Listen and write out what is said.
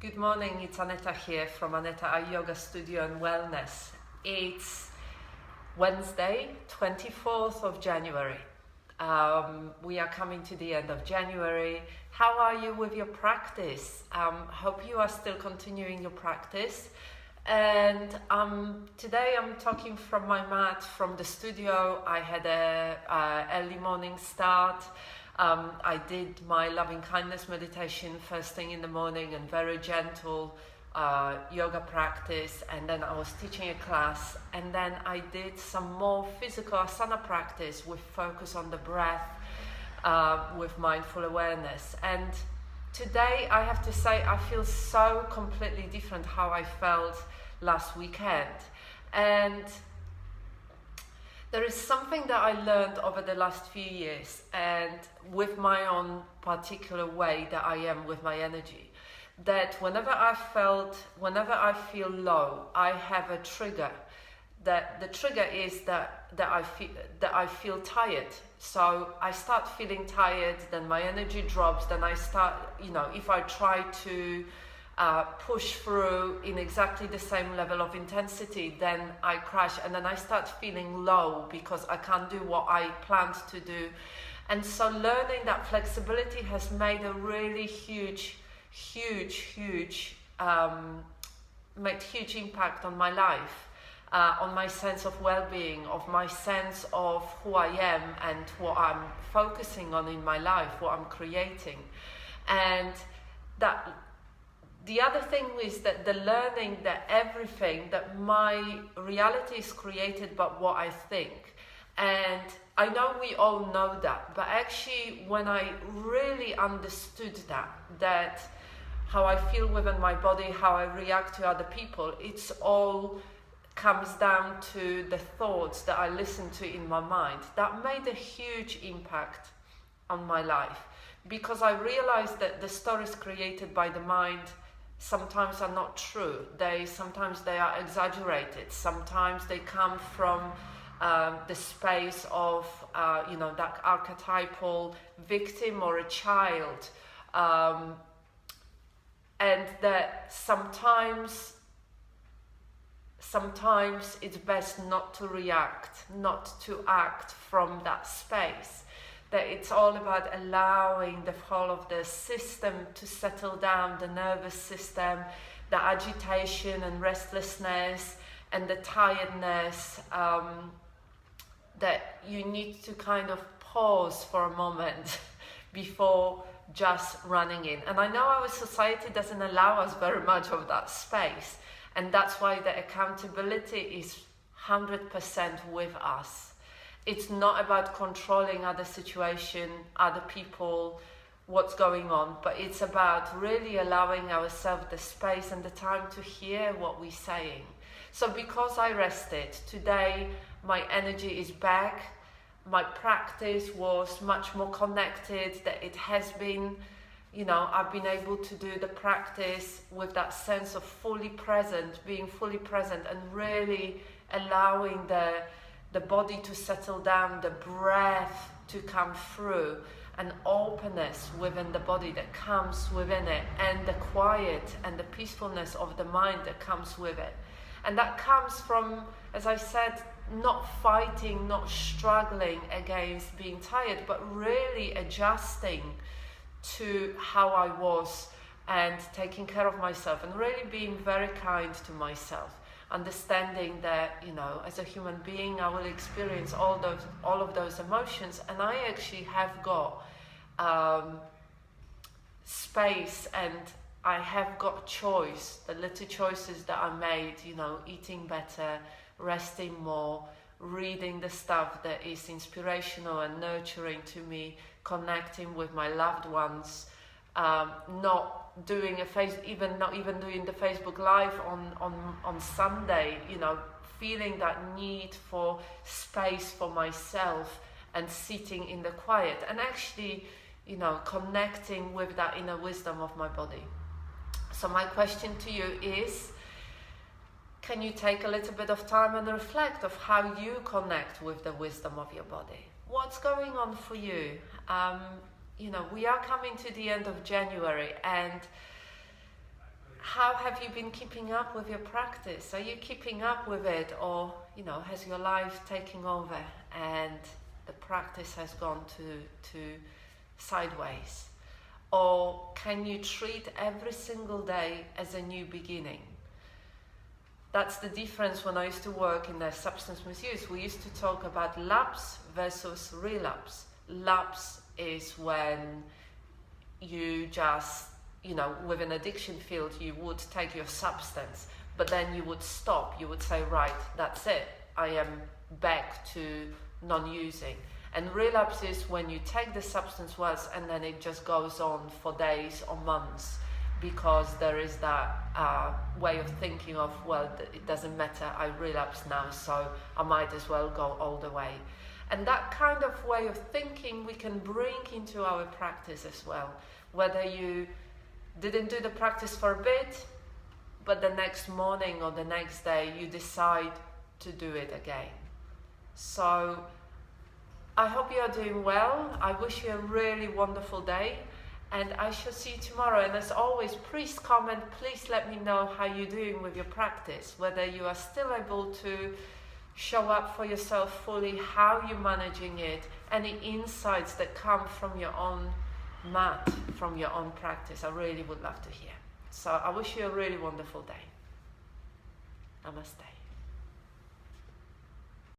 Good morning, it's Aneta here from Aneta Yoga Studio and Wellness. It's Wednesday, 24th of January. We are coming to the end of January. How are you with your practice? Hope you are still continuing your practice. And today I'm talking from my mat, from the studio. I had a early morning start. I did my loving kindness meditation first thing in the morning and very gentle yoga practice, and then I was teaching a class, and then I did some more physical asana practice with focus on the breath, with mindful awareness. And today I have to say I feel so completely different how I felt last weekend. And there is something that I learned over the last few years, and with my own particular way that I am with my energy, that whenever I feel low, I have a trigger. That the trigger is that I feel tired. So I start feeling tired, then my energy drops, then I start, if I try to push through in exactly the same level of intensity, then I crash, and then I start feeling low because I can't do what I planned to do. And so learning that flexibility has made a really huge impact on my life, on my sense of well-being, of my sense of who I am and what I'm focusing on in my life, what I'm creating. And that the other thing is that the learning that everything, that my reality is created by what I think. And I know we all know that, but actually when I really understood that how I feel within my body, how I react to other people, it's all comes down to the thoughts that I listen to in my mind. That made a huge impact on my life, because I realized that the stories created by the mind sometimes are not true. Sometimes they are exaggerated. Sometimes they come from the space of that archetypal victim or a child, and that sometimes it's best not to react, not to act from that space. That it's all about allowing the whole of the system to settle down, the nervous system, the agitation and restlessness and the tiredness, that you need to kind of pause for a moment before just running in. And I know our society doesn't allow us very much of that space, and that's why the accountability is 100% with us. It's not about controlling other situation, other people, what's going on, but it's about really allowing ourselves the space and the time to hear what we're saying. So because I rested, today my energy is back. My practice was much more connected, that it has been, I've been able to do the practice with that sense of being fully present and really allowing the body to settle down, the breath to come through, an openness within the body that comes within it, and the quiet and the peacefulness of the mind that comes with it. And that comes from, as I said, not fighting, not struggling against being tired, but really adjusting to how I was and taking care of myself and really being very kind to myself. Understanding that, as a human being, I will experience all of those emotions, and I actually have got space, and I have got choice, the little choices that I made, eating better, resting more, reading the stuff that is inspirational and nurturing to me, connecting with my loved ones, not doing not even doing the Facebook Live on Sunday, feeling that need for space for myself and sitting in the quiet and actually, connecting with that inner wisdom of my body. So my question to you is, can you take a little bit of time and reflect of how you connect with the wisdom of your body? What's going on for you? We are coming to the end of January, and how have you been keeping up with your practice? Are you keeping up with it, or has your life taken over and the practice has gone to sideways? Or can you treat every single day as a new beginning? That's the difference. When I used to work in the substance misuse, we used to talk about lapse versus relapse. Lapse is when you just, with an addiction field, you would take your substance, but then you would stop. You would say, right, that's it. I am back to non-using. And relapse is when you take the substance once and then it just goes on for days or months, because there is that way of thinking of, well, it doesn't matter, I relapse now, so I might as well go all the way. And that kind of way of thinking we can bring into our practice as well. Whether you didn't do the practice for a bit, but the next morning or the next day you decide to do it again. So I hope you are doing well. I wish you a really wonderful day, and I shall see you tomorrow. And as always, please comment, please let me know how you're doing with your practice, whether you are still able to show up for yourself fully, how you're managing it, any insights that come from your own mat, from your own practice. I really would love to hear. So I wish you a really wonderful day. Namaste.